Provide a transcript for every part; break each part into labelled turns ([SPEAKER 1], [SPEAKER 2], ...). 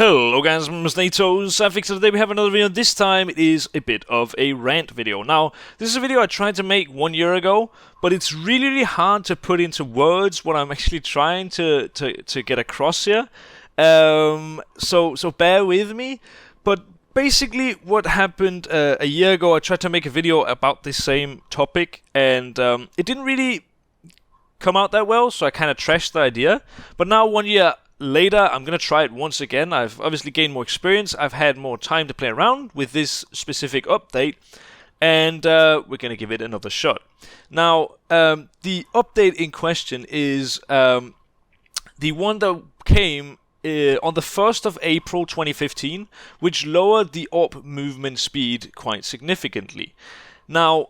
[SPEAKER 1] Hello guys, my name is NaToSaphiX, and today we have another video. This time it is a bit of a rant video. Now, this is a video I tried to make 1 year ago, but it's really hard to put into words what I'm actually trying to get across here. So bear with me. But basically what happened a year ago, I tried to make a video about this same topic, and it didn't really come out that well, so I kind of trashed the idea. But now 1 year later, I'm going to try it once again. I've obviously gained more experience. I've had more time to play around with this specific update, and we're going to give it another shot. Now, the update in question is the one that came on the 1st of April 2015, which lowered the AWP movement speed quite significantly. Now,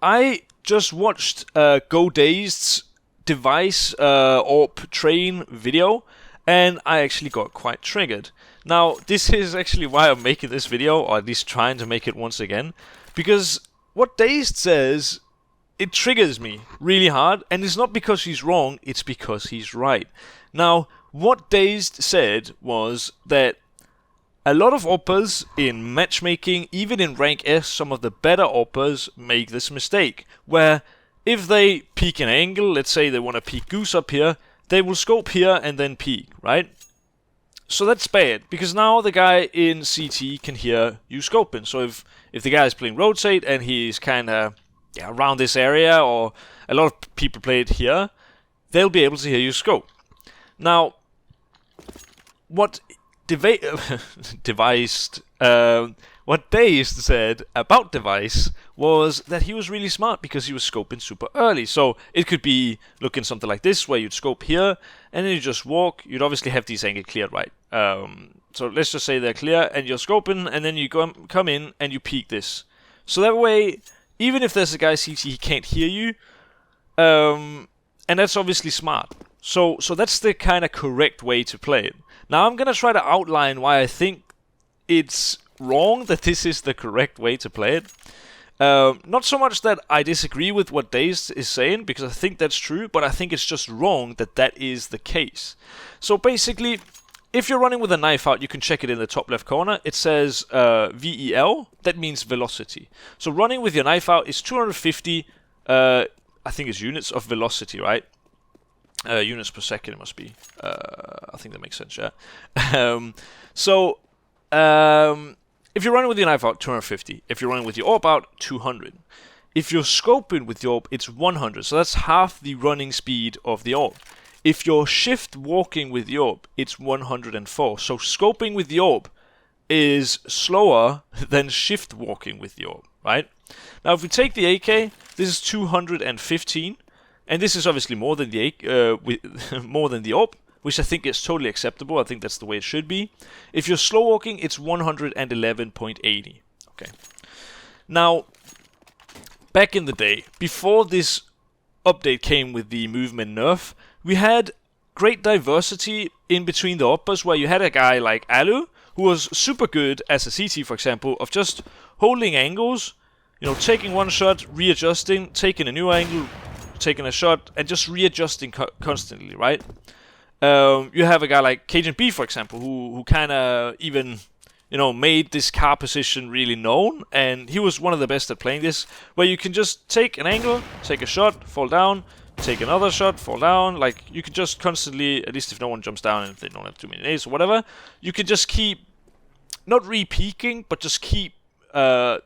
[SPEAKER 1] I just watched Dazed's device AWP train video, and I actually got quite triggered. Now, this is actually why I'm making this video, or at least trying to make it once again, because what Dazed says, it triggers me really hard, and it's not because he's wrong, it's because he's right. Now, what Dazed said was that a lot of AWPers in matchmaking, even in rank S, some of the better AWPers make this mistake, where if they peek an angle, let's say they want to peek Goose up here, they will scope here and then peek, right? So that's bad, because now the guy in CT can hear you scoping. So if the guy is playing Rotate and he's kind of around this area, or a lot of people play it here, they'll be able to hear you scope. Now, what what Dazed said about Device was that he was really smart because he was scoping super early. So it could be looking something like this, where you'd scope here, and then you just walk. You'd obviously have these angles cleared, right? So let's just say they're clear, and you're scoping, and then you come in and you peek this. So that way, even if there's a guy CT, he can't hear you, and that's obviously smart. So that's the kind of correct way to play it. Now I'm gonna try to outline why I think it's wrong that this is the correct way to play it. Not so much that I disagree with what Dazed is saying, because I think that's true, but I think it's just wrong that that is the case. So basically, if you're running with a knife out, you can check it in the top left corner. It says VEL, that means velocity. So running with your knife out is 250, I think it's units of velocity, right? Units per second it must be. I think that makes sense, yeah. If you're running with your knife out, 250. If you're running with your AWP out, 200. If you're scoping with your AWP, it's 100. So that's half the running speed of the AWP. If you're shift walking with your AWP, it's 104. So scoping with the AWP is slower than shift walking with the AWP, right? Now, if we take the AK, this is 215. And this is obviously more than the AWP, which I think is totally acceptable. I think that's the way it should be. If you're slow walking, it's 111.80. Okay. Now, back in the day, before this update came with the movement nerf, we had great diversity in between the AWPers, where you had a guy like Alu, who was super good as a CT, for example, of just holding angles, taking one shot, readjusting, taking a new angle, taking a shot, and just readjusting constantly, right? You have a guy like Cajun B, for example, who kind of even, made this car position really known, and he was one of the best at playing this, where you can just take an angle, take a shot, fall down, take another shot, fall down. Like, you can just constantly, at least if no one jumps down and if they don't have too many nades or whatever, you can just keep, not re-peaking, but just keep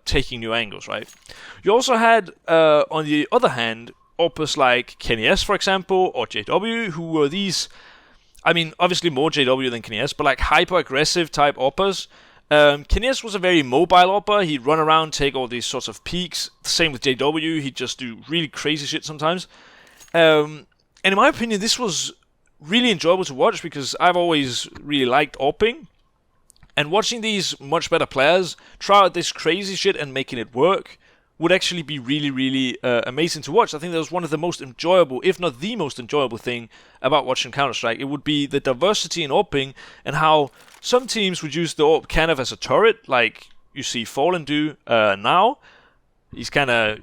[SPEAKER 1] taking new angles, right? You also had, on the other hand, AWPers like Kenny S, for example, or JW, who were these, I mean, obviously more JW than Kenny S, but like hyper-aggressive type AWPers. Kenny S was a very mobile AWPer. He'd run around, take all these sorts of peaks. Same with JW, he'd just do really crazy shit sometimes. And in my opinion, this was really enjoyable to watch, because I've always really liked AWPing. And watching these much better players try out this crazy shit and making it work would actually be really amazing to watch. I think that was one of the most enjoyable, if not the most enjoyable thing about watching Counter-Strike. It would be the diversity in AWPing, and how some teams would use the AWP kind of as a turret, like you see Fallen do now. He's kind of,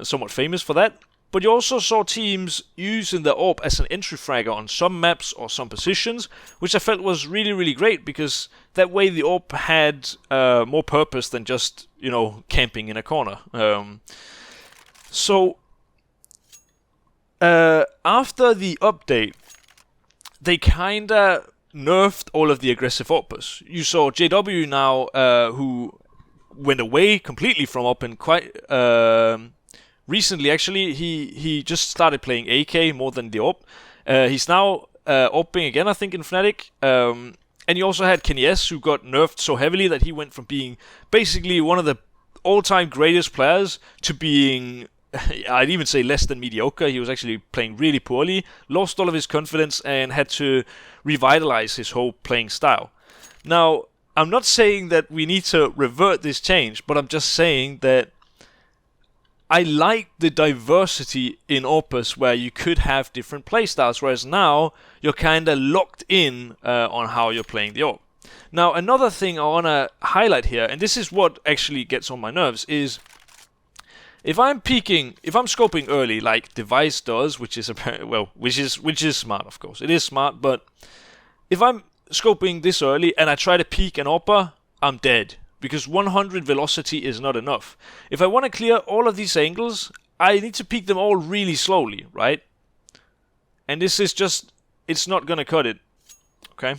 [SPEAKER 1] somewhat famous for that. but you also saw teams using the AWP as an entry fragger on some maps or some positions, which I felt was really, really great, because that way the AWP had more purpose than just, you know, camping in a corner. So after the update, they kinda nerfed all of the aggressive AWPers. You saw JW now, who went away completely from AWP, and quite recently, actually, he just started playing AK more than the AWP. He's now AWPing again, I think, in Fnatic. And you also had Kenny S, who got nerfed so heavily that he went from being basically one of the all-time greatest players to being, I'd even say, less than mediocre. He was actually playing really poorly, lost all of his confidence, and had to revitalize his whole playing style. Now, I'm not saying that we need to revert this change, but I'm just saying that I like the diversity in AWPers where you could have different playstyles, whereas now you're kind of locked in on how you're playing the AWP. Now, another thing I want to highlight here, and this is what actually gets on my nerves, is if I'm scoping early, like Dazed does, which is which is smart, of course. It is smart, but if I'm scoping this early and I try to peek an AWPer, I'm dead, because 100 velocity is not enough. If I want to clear all of these angles, I need to peek them all really slowly, right? And this is just, it's not gonna cut it, okay?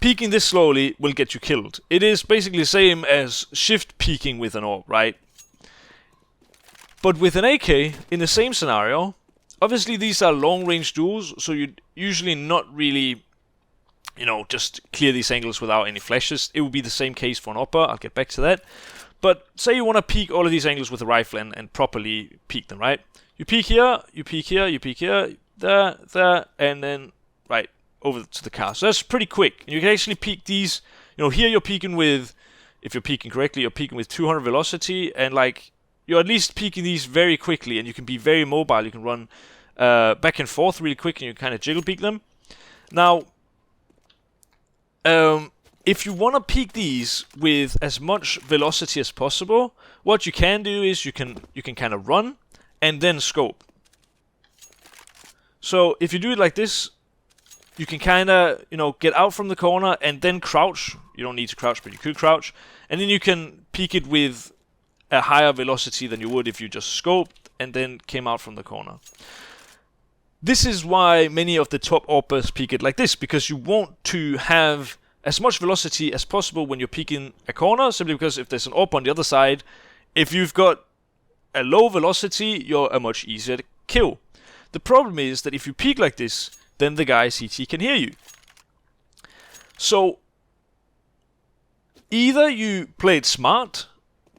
[SPEAKER 1] Peeking this slowly will get you killed. It is basically the same as shift peeking with an AWP, right? But with an AK, in the same scenario, obviously these are long-range duels, so you're usually not really, you know, just clear these angles without any flashes. It would be the same case for an AWPer. I'll get back to that. But say you want to peek all of these angles with a rifle and properly peek them, right? You peek here, you peek here, you peek here, there, and then, right, over to the car. So that's pretty quick. And you can actually peek these, you know, here you're peeking with, if you're peeking correctly, you're peeking with 200 velocity, and like, you're at least peeking these very quickly, and you can be very mobile. You can run back and forth really quick, and you kind of jiggle peek them. Now, if you want to peek these with as much velocity as possible, what you can do is you can kind of run and then scope. So if you do it like this, you can kind of, you know, get out from the corner and then crouch. You don't need to crouch, but you could crouch, and then you can peek it with a higher velocity than you would if you just scoped and then came out from the corner. This is why many of the top AWPers peek it like this, because you want to have as much velocity as possible when you're peeking a corner, simply because if there's an AWP on the other side, if you've got a low velocity, you're a much easier to kill. The problem is that if you peek like this, then the guy CT can hear you. So either you play it smart,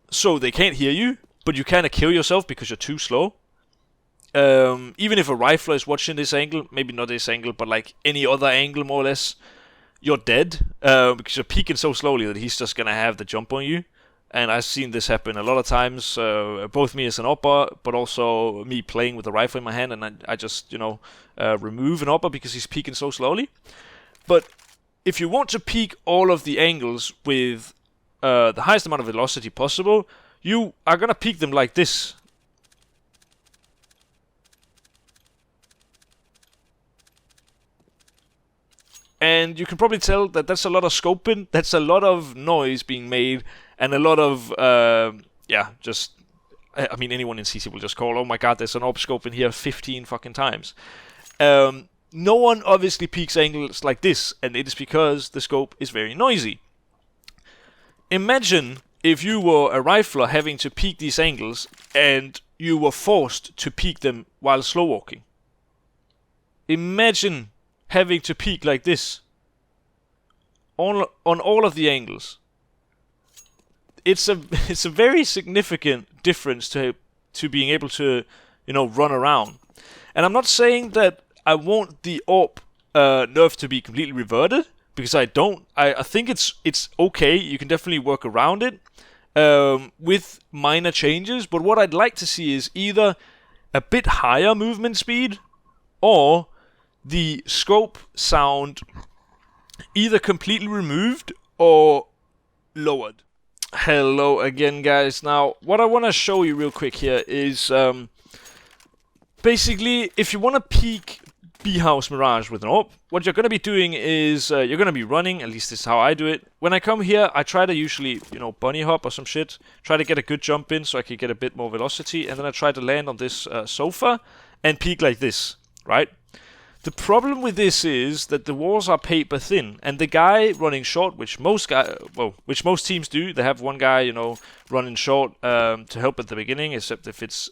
[SPEAKER 1] so they can't hear you, but you kind of kill yourself because you're too slow. Even if a rifler is watching this angle, maybe not this angle, but like any other angle more or less, you're dead, because you're peeking so slowly that he's just gonna have the jump on you. And I've seen this happen a lot of times, both me as an AWPer, but also me playing with a rifle in my hand, and I just, you know, remove an AWPer because he's peeking so slowly. But if you want to peek all of the angles with the highest amount of velocity possible, you are gonna peek them like this. And you can probably tell that that's a lot of scoping, that's a lot of noise being made, and a lot of, just, I mean, anyone in CC will just call, oh my god, there's an AWP scope in here 15 fucking times. No one obviously peeks angles like this, and it is because the scope is very noisy. Imagine if you were a rifler having to peek these angles, and you were forced to peek them while slow walking. Imagine having to peek like this on all of the angles. It's a very significant difference to being able to, you know, run around. And I'm not saying that I want the AWP nerf to be completely reverted, because I don't. I think it's okay. You can definitely work around it with minor changes. But what I'd like to see is either a bit higher movement speed, or the scope sound either completely removed or lowered. Hello again, guys. Now, what I want to show you real quick here is basically, if you want to peek B-House Mirage with an AWP, what you're going to be doing is you're going to be running, at least this is how I do it. When I come here, I try to usually, bunny hop or some shit, try to get a good jump in so I can get a bit more velocity, and then I try to land on this sofa and peek like this, right? The problem with this is that the walls are paper thin, and the guy running short, which most teams do, they have one guy, running short to help at the beginning, except if it's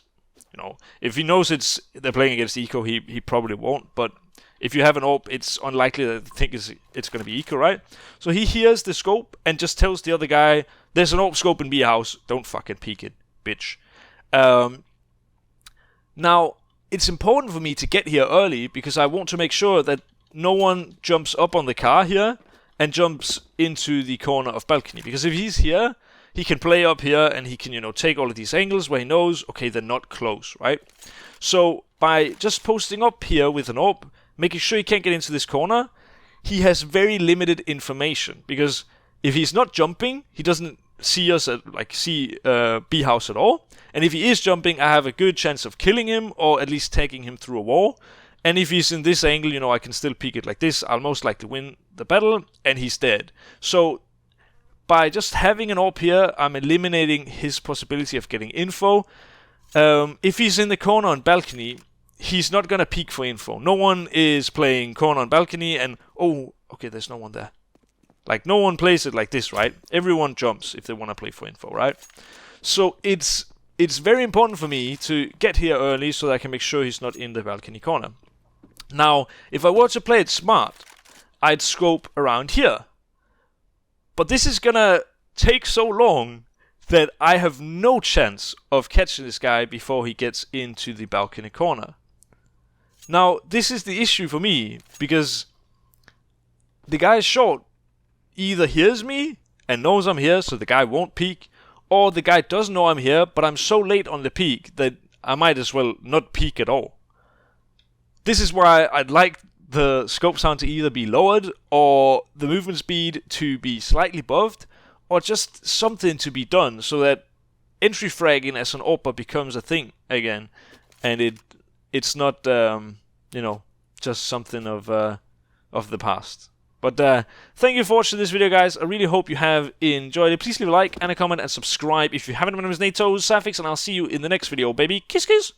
[SPEAKER 1] if he knows they're playing against eco, he probably won't. But if you have an AWP, it's unlikely that they think it's going to be eco, right? So he hears the scope and just tells the other guy, "There's an AWP scope in B house. Don't fucking peek it, bitch." Now it's important for me to get here early because I want to make sure that no one jumps up on the car here and jumps into the corner of balcony. Because if he's here, he can play up here and he can, take all of these angles where he knows, okay, they're not close, right? So by just posting up here with an AWP, making sure he can't get into this corner, he has very limited information. Because if he's not jumping, he doesn't see us see B house at all. And if he is jumping, I have a good chance of killing him or at least taking him through a wall. And if he's in this angle, I can still peek it like this. I'll most likely win the battle and he's dead. So by just having an AWP here, I'm eliminating his possibility of getting info. If he's in the corner on balcony, he's not going to peek for info. No one is playing corner on balcony and, oh, okay, there's no one there. Like, no one plays it like this, right? Everyone jumps if they want to play for info, right? So it's very important for me to get here early so that I can make sure he's not in the balcony corner. Now, if I were to play it smart, I'd scope around here. But this is gonna take so long that I have no chance of catching this guy before he gets into the balcony corner. Now, this is the issue for me, because the guy short either hears me and knows I'm here, so the guy won't peek, or the guy doesn't know I'm here, but I'm so late on the peek that I might as well not peek at all. This is where I'd like the scope sound to either be lowered or the movement speed to be slightly buffed, or just something to be done so that entry fragging as an AWPer becomes a thing again, and it's not just something of the past. But thank you for watching this video, guys. I really hope you have enjoyed it. Please leave a like and a comment and subscribe if you haven't. My name is NaToSaphiX, and I'll see you in the next video, baby. Kiss, kiss.